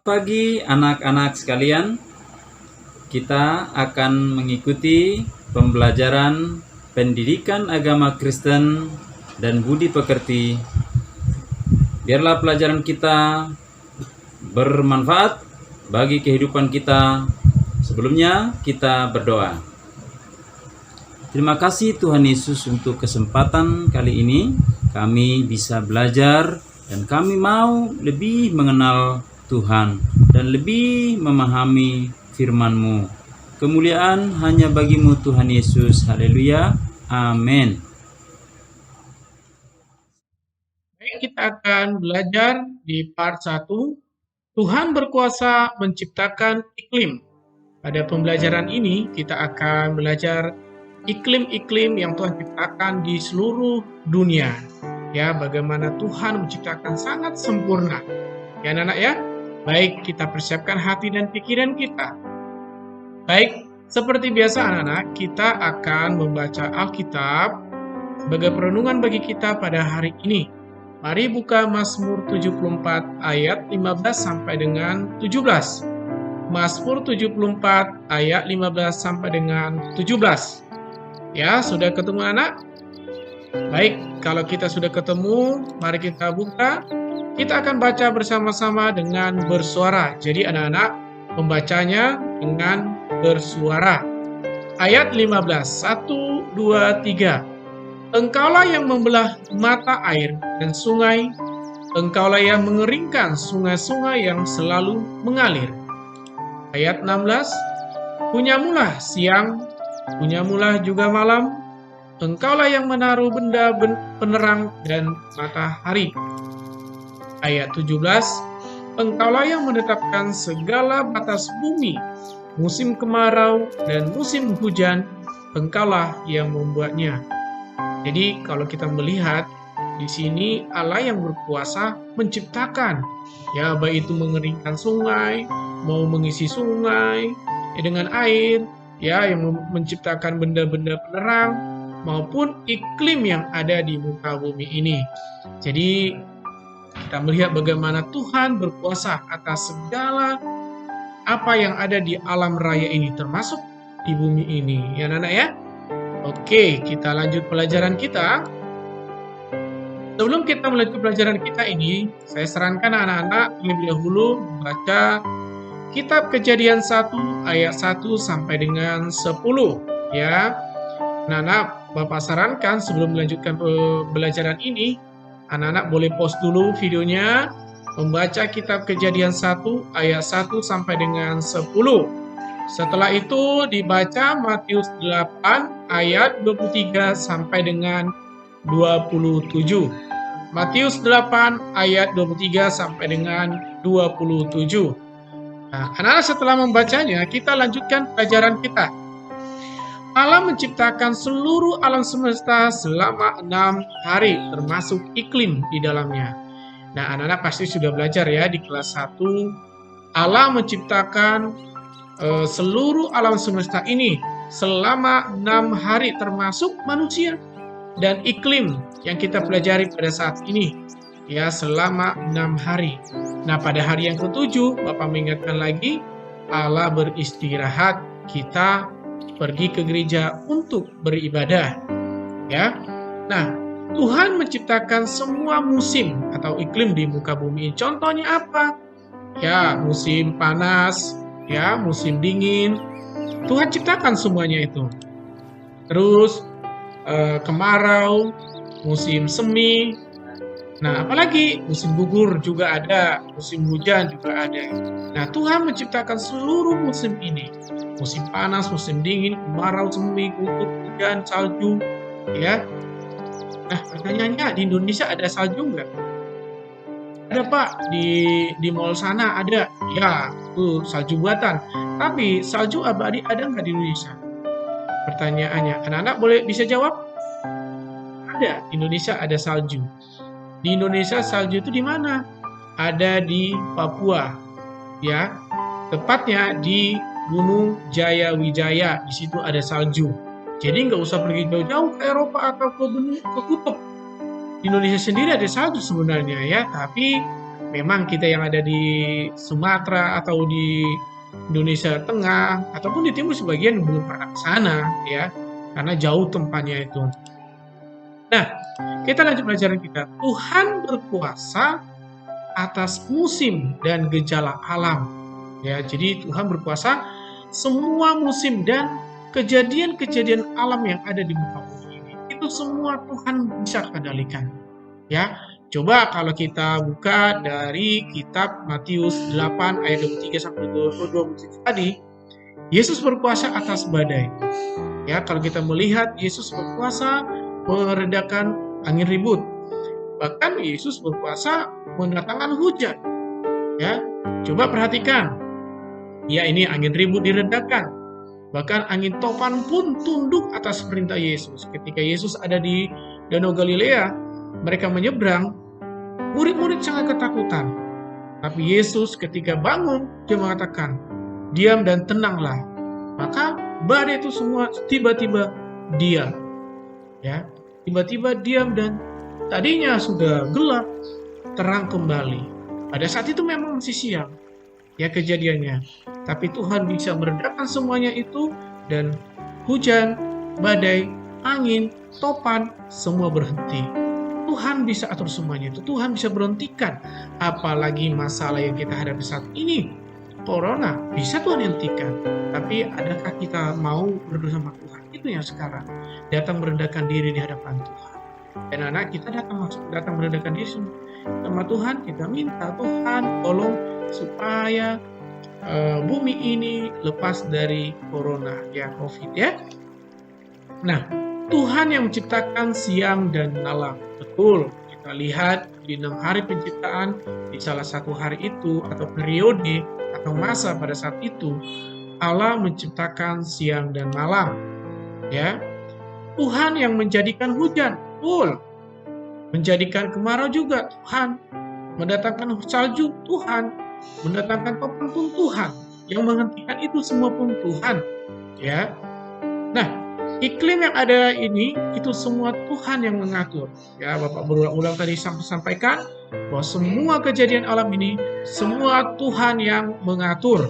Pagi anak-anak sekalian, kita akan mengikuti pembelajaran pendidikan agama Kristen dan budi pekerti. Biarlah pelajaran kita bermanfaat bagi kehidupan kita. Sebelumnya kita berdoa. Terima kasih Tuhan Yesus untuk kesempatan kali ini kami bisa belajar dan kami mau lebih mengenal Tuhan dan lebih memahami firman-Mu. Kemuliaan hanya bagi-Mu Tuhan Yesus. Haleluya. Amin. Baik, kita akan belajar di part 1. Tuhan berkuasa menciptakan iklim. Pada pembelajaran ini kita akan belajar iklim-iklim yang Tuhan ciptakan di seluruh dunia. Ya, bagaimana Tuhan menciptakan sangat sempurna. Ya anak-anak ya. Baik, kita persiapkan hati dan pikiran kita. Baik, seperti biasa anak-anak, kita akan membaca Alkitab sebagai perenungan bagi kita pada hari ini. Mari buka Mazmur 74 ayat 15 sampai dengan 17. Mazmur 74 ayat 15 sampai dengan 17. Ya, sudah ketemu anak? Baik, kalau kita sudah ketemu, mari kita buka. Kita akan baca bersama-sama dengan bersuara. Jadi anak-anak membacanya dengan bersuara. Ayat 15, 1, 2, 3. Engkaulah yang membelah mata air dan sungai. Engkaulah yang mengeringkan sungai-sungai yang selalu mengalir. Ayat 16. Punyamulah siang, punyamulah juga malam. Engkaulah yang menaruh benda penerang dan matahari. Ayat 17, Engkaulah yang menetapkan segala batas bumi, musim kemarau dan musim hujan, Engkaulah yang membuatnya. Jadi kalau kita melihat di sini Allah yang berkuasa menciptakan, ya baik itu mengeringkan sungai, mau mengisi sungai dengan air, ya yang menciptakan benda-benda penerang maupun iklim yang ada di muka bumi ini. Jadi kita melihat bagaimana Tuhan berkuasa atas segala apa yang ada di alam raya ini, termasuk di bumi ini. Ya anak-anak ya? Oke, kita lanjut pelajaran kita. Sebelum kita melanjutkan pelajaran kita ini, saya sarankan anak-anak terlebih dahulu membaca Kitab Kejadian 1 ayat 1 sampai dengan 10. Ya, anak-anak, Bapak sarankan sebelum melanjutkan pembelajaran ini, anak-anak boleh pause dulu videonya, membaca Kitab Kejadian 1 ayat 1 sampai dengan 10. Setelah itu dibaca Matius 8 ayat 23 sampai dengan 27. Matius 8 ayat 23 sampai dengan 27. Nah, anak-anak setelah membacanya, kita lanjutkan pelajaran kita. Allah menciptakan seluruh alam semesta selama 6 hari, termasuk iklim di dalamnya. Nah, anak-anak pasti sudah belajar ya di kelas 1. Allah menciptakan seluruh alam semesta ini selama 6 hari, termasuk manusia dan iklim yang kita pelajari pada saat ini. Ya, selama 6 hari. Nah, pada hari yang ke-7, Bapak mengingatkan lagi, Allah beristirahat, kita pergi ke gereja untuk beribadah. Ya. Nah, Tuhan menciptakan semua musim atau iklim di muka bumi. Contohnya apa? Ya, musim panas, ya, musim dingin. Tuhan ciptakan semuanya itu. Terus kemarau, musim semi. Nah, apalagi musim gugur juga ada, musim hujan juga ada. Nah, Tuhan menciptakan seluruh musim ini. Musim panas, musim dingin, kemarau, semi, gugur, hujan, salju, ya. Nah, pertanyaannya, di Indonesia ada salju nggak? Ada Pak, di mall sana ada. Ya, tuh salju buatan. Tapi salju abadi ada nggak di Indonesia? Pertanyaannya, anak-anak boleh bisa jawab? Ada, di Indonesia ada salju. Di Indonesia salju itu di mana? Ada di Papua, ya. Tepatnya di Gunung Jayawijaya. Di situ ada salju. Jadi nggak usah pergi jauh-jauh ke Eropa atau ke kutub. Di Indonesia sendiri ada salju sebenarnya ya, tapi memang kita yang ada di Sumatera atau di Indonesia Tengah ataupun di Timur sebagian belum pernah ke sana ya, karena jauh tempatnya itu. Nah, kita lanjut pelajaran kita. Tuhan berkuasa atas musim dan gejala alam. Ya, jadi Tuhan berkuasa semua musim dan kejadian-kejadian alam yang ada di muka bumi ini. Itu semua Tuhan bisa kendalikan. Ya, coba kalau kita buka dari kitab Matius 8 ayat 23 sampai 27 tadi, Yesus berkuasa atas badai. Ya, kalau kita melihat Yesus berkuasa meredakan angin ribut. Bahkan Yesus berkuasa mendatangkan hujan. Ya, coba perhatikan. Ya, ini angin ribut diredakan. Bahkan angin topan pun tunduk atas perintah Yesus. Ketika Yesus ada di Danau Galilea, mereka menyeberang, murid-murid sangat ketakutan. Tapi Yesus ketika bangun, dia mengatakan, diam dan tenanglah. Maka badai itu semua tiba-tiba diam. Ya, tiba-tiba diam dan tadinya sudah gelap, terang kembali. Pada saat itu memang masih siang, ya kejadiannya. Tapi Tuhan bisa meredakan semuanya itu dan hujan, badai, angin, topan, semua berhenti. Tuhan bisa atur semuanya itu. Tuhan bisa berhentikan. Apalagi masalah yang kita hadapi saat ini. Corona bisa Tuhan hentikan. Tapi adakah kita mau berdoa sama Tuhan? Itu yang sekarang. Datang merendahkan diri di hadapan Tuhan. Dan anak kita datang merendahkan diri sama Tuhan. Kita minta Tuhan tolong supaya bumi ini lepas dari corona ya COVID ya. Nah, Tuhan yang menciptakan siang dan malam. Betul, kita lihat di 6 hari penciptaan, di salah satu hari itu atau periode atau masa pada saat itu, Allah menciptakan siang dan malam. Ya, Tuhan yang menjadikan hujan, betul. Menjadikan kemarau juga Tuhan. Mendatangkan salju Tuhan. Mendatangkan topan pun Tuhan. Yang menghentikan itu semua pun Tuhan. Ya. Nah, iklim yang ada ini itu semua Tuhan yang mengatur. Ya, Bapak berulang-ulang tadi sampaikan bahwa semua kejadian alam ini semua Tuhan yang mengatur.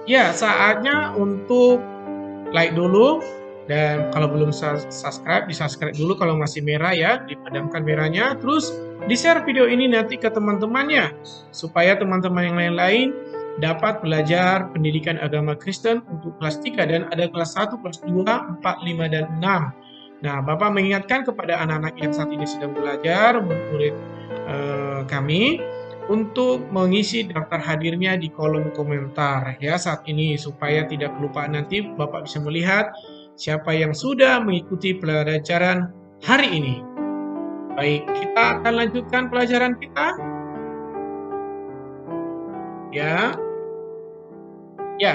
Ya, saatnya untuk like dulu dan kalau belum subscribe, di-subscribe dulu kalau masih merah ya, dipadamkan merahnya. Terus di-share video ini nanti ke teman-temannya supaya teman-teman yang lain-lain dapat belajar pendidikan agama Kristen untuk kelas 3 dan ada kelas 1, kelas 2, 4, 5, dan 6. Nah, Bapak mengingatkan kepada anak-anak yang saat ini sedang belajar, murid kami, untuk mengisi daftar hadirnya di kolom komentar ya saat ini supaya tidak kelupaan nanti Bapak bisa melihat siapa yang sudah mengikuti pelajaran hari ini. Baik, kita akan lanjutkan pelajaran kita. Ya,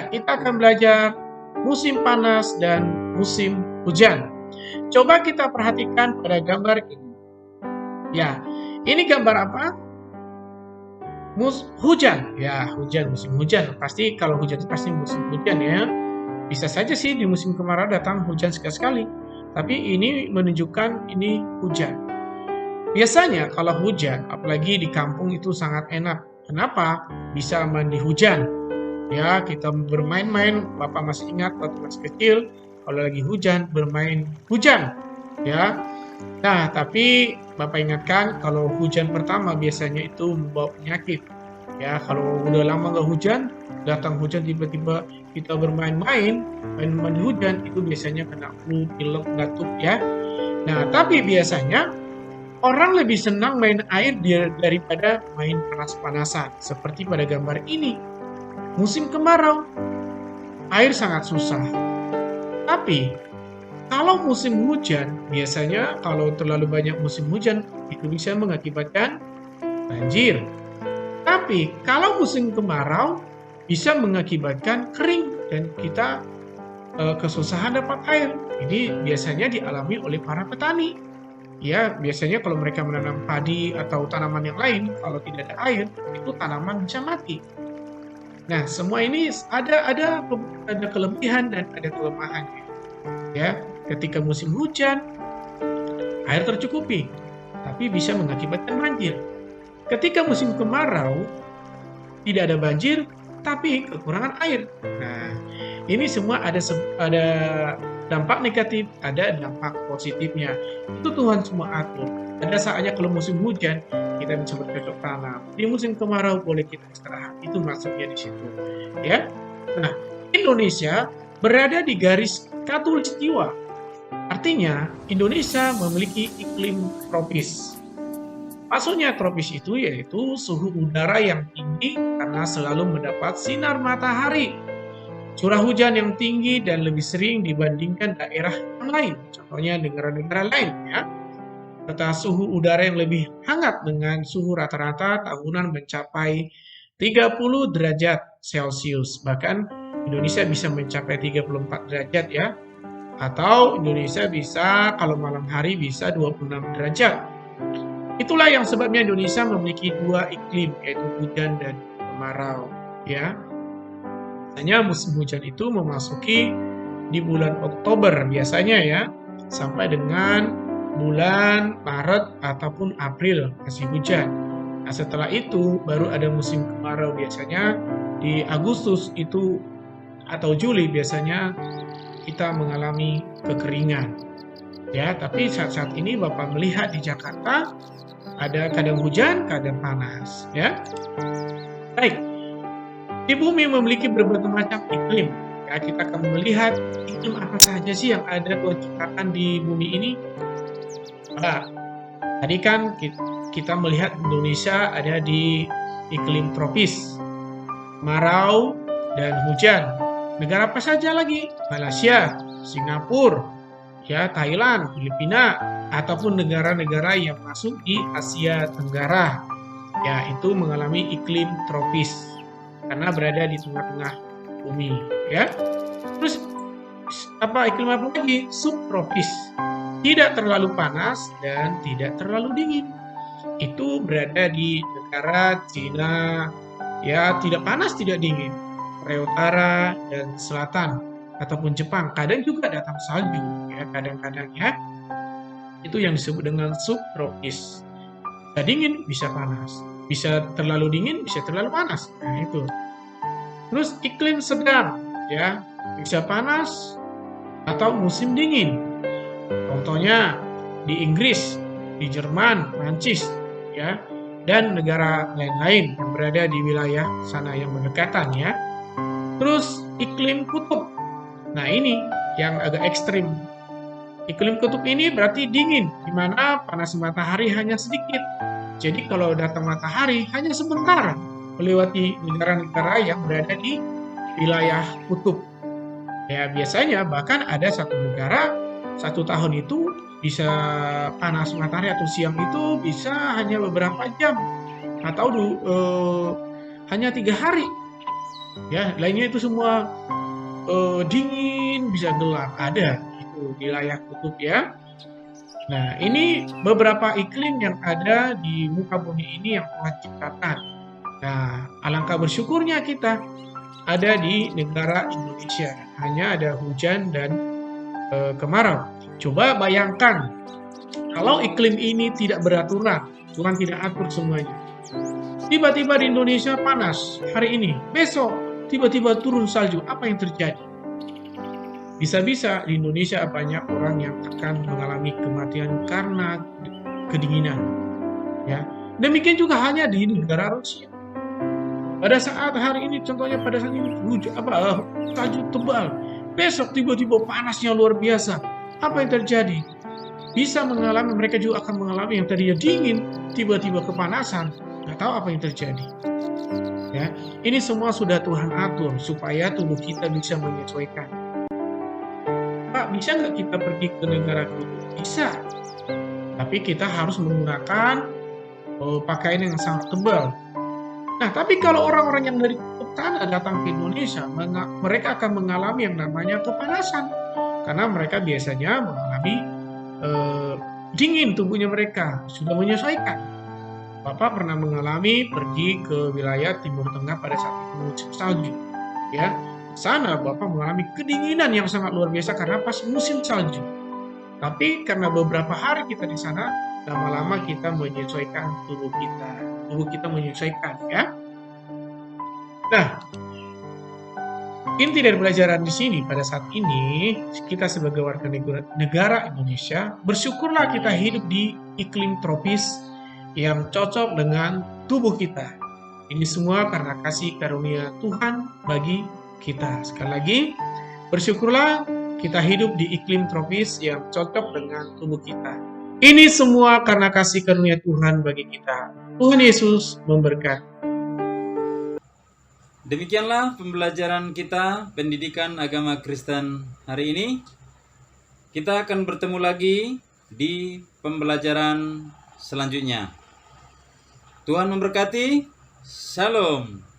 kita akan belajar musim panas dan musim hujan. Coba kita perhatikan pada gambar ini. Ya, ini gambar apa? Hujan. Ya, hujan, musim hujan. Pasti kalau hujan itu pasti musim hujan ya. Bisa saja sih di musim kemarau datang hujan sekali-sekali. Tapi ini menunjukkan ini hujan. Biasanya kalau hujan, apalagi di kampung itu sangat enak. Kenapa? Bisa mandi hujan. Ya, kita bermain-main. Bapak masih ingat waktu masih kecil, kalau lagi hujan, bermain hujan. Ya. Nah, tapi Bapak ingatkan kalau hujan pertama biasanya itu membawa penyakit. Ya, kalau udah lama nggak hujan, datang hujan tiba-tiba kita bermain-main, main mandi hujan, itu biasanya kena flu, pilek, batuk ya. Nah, tapi biasanya orang lebih senang main air daripada main panas-panasan. Seperti pada gambar ini. Musim kemarau, air sangat susah. Tapi, kalau musim hujan, biasanya kalau terlalu banyak musim hujan, itu bisa mengakibatkan banjir. Tapi, kalau musim kemarau, bisa mengakibatkan kering dan kita kesusahan dapat air. Ini biasanya dialami oleh para petani. Ya, biasanya kalau mereka menanam padi atau tanaman yang lain, kalau tidak ada air, itu tanaman bisa mati. Nah, semua ini ada kelebihan dan ada kelemahannya. Ya, ketika musim hujan, air tercukupi, tapi bisa mengakibatkan banjir. Ketika musim kemarau, tidak ada banjir, tapi kekurangan air. Nah, ini semua ada dampak negatif, ada dampak positifnya. Itu Tuhan semua atur. Ada saatnya kalau musim hujan, kita bisa bercocok tanam. Di musim kemarau boleh kita istirahat. Itu maksudnya di situ. Ya. Nah, Indonesia berada di garis khatulistiwa. Artinya, Indonesia memiliki iklim tropis. Maksudnya tropis itu yaitu suhu udara yang tinggi karena selalu mendapat sinar matahari. Curah hujan yang tinggi dan lebih sering dibandingkan daerah yang lain, contohnya negara-negara lain ya. Serta suhu udara yang lebih hangat dengan suhu rata-rata tahunan mencapai 30 derajat Celcius. Bahkan Indonesia bisa mencapai 34 derajat ya. Atau Indonesia bisa kalau malam hari bisa 26 derajat. Itulah yang sebabnya Indonesia memiliki dua iklim, yaitu hujan dan kemarau. Ya, biasanya musim hujan itu memasuki di bulan Oktober biasanya ya, sampai dengan bulan Maret ataupun April masih hujan. Nah, setelah itu baru ada musim kemarau biasanya di Agustus itu atau Juli biasanya kita mengalami kekeringan. Ya, tapi saat-saat ini Bapak melihat di Jakarta ada kadang hujan, kadang panas, ya. Baik. Di bumi memiliki berbagai macam iklim. Ya, kita akan melihat iklim apa saja sih yang ada Tuhan ciptakan di bumi ini. Nah, tadi kan kita melihat Indonesia ada di iklim tropis, kemarau dan hujan. Negara apa saja lagi? Malaysia, Singapura, ya, Thailand, Filipina, ataupun negara-negara yang masuk di Asia Tenggara, ya, itu mengalami iklim tropis karena berada di tengah-tengah bumi, ya. Terus iklim apa lagi? Subtropis, tidak terlalu panas dan tidak terlalu dingin. Itu berada di negara Cina, ya, tidak panas tidak dingin, Korea Utara dan Selatan ataupun Jepang. Kadang juga datang salju, ya, kadang-kadang ya. Itu yang disebut dengan subtropis. Bisa dingin, bisa panas. Bisa terlalu dingin, bisa terlalu panas. Nah, itu. Terus iklim sedang, ya, bisa panas atau musim dingin. Contohnya di Inggris, di Jerman, Prancis, ya, dan negara lain-lain yang berada di wilayah sana yang berdekatan, ya. Terus iklim kutub. Nah, ini yang agak ekstrim. Iklim kutub ini berarti dingin, di mana panas matahari hanya sedikit. Jadi kalau datang matahari hanya sebentar melewati negara-negara yang berada di wilayah kutub. Ya, biasanya bahkan ada satu negara, satu tahun itu bisa panas matahari atau siang itu bisa hanya beberapa jam atau hanya 3 hari. Ya, lainnya itu semua dingin, bisa gelap, ada itu di wilayah kutub ya. Nah, ini beberapa iklim yang ada di muka bumi ini yang Tuhan ciptakan. Nah, alangkah bersyukurnya kita ada di negara Indonesia. Hanya ada hujan dan kemarau. Coba bayangkan kalau iklim ini tidak beraturan, Tuhan tidak atur semuanya. Tiba-tiba di Indonesia panas hari ini, besok tiba-tiba turun salju, apa yang terjadi? Bisa-bisa di Indonesia banyak orang yang akan mengalami kematian karena kedinginan. Ya, demikian juga hanya di negara Rusia. Pada saat hari ini, contohnya pada saat ini salju tebal, besok tiba-tiba panasnya luar biasa. Apa yang terjadi? Bisa mengalami, mereka juga akan mengalami yang tadinya dingin, tiba-tiba kepanasan. Nggak tahu apa yang terjadi. Ya, ini semua sudah Tuhan atur supaya tubuh kita bisa menyesuaikan. Pak, bisa nggak kita pergi ke negara kutub? Bisa. Tapi kita harus menggunakan pakaian yang sangat tebal. Nah, tapi kalau orang-orang yang dari kutub sana datang ke Indonesia, mereka akan mengalami yang namanya kepanasan. Karena mereka biasanya mengalami dingin tubuhnya mereka, sudah menyesuaikan. Bapak pernah mengalami pergi ke wilayah Timur Tengah pada saat itu musim salju. Ya, sana Bapak mengalami kedinginan yang sangat luar biasa karena pas musim salju. Tapi karena beberapa hari kita di sana, lama-lama kita menyesuaikan tubuh kita. Tubuh kita menyesuaikan ya. Nah, inti dari pelajaran di sini pada saat ini, kita sebagai warga negara Indonesia, bersyukurlah kita hidup di iklim tropis yang cocok dengan tubuh kita. Ini semua karena kasih karunia Tuhan bagi kita. Sekali lagi, bersyukurlah kita hidup di iklim tropis yang cocok dengan tubuh kita. Ini semua karena kasih karunia Tuhan bagi kita. Tuhan Yesus memberkati. Demikianlah pembelajaran kita pendidikan agama Kristen hari ini. Kita akan bertemu lagi di pembelajaran selanjutnya. Tuhan memberkati. Shalom.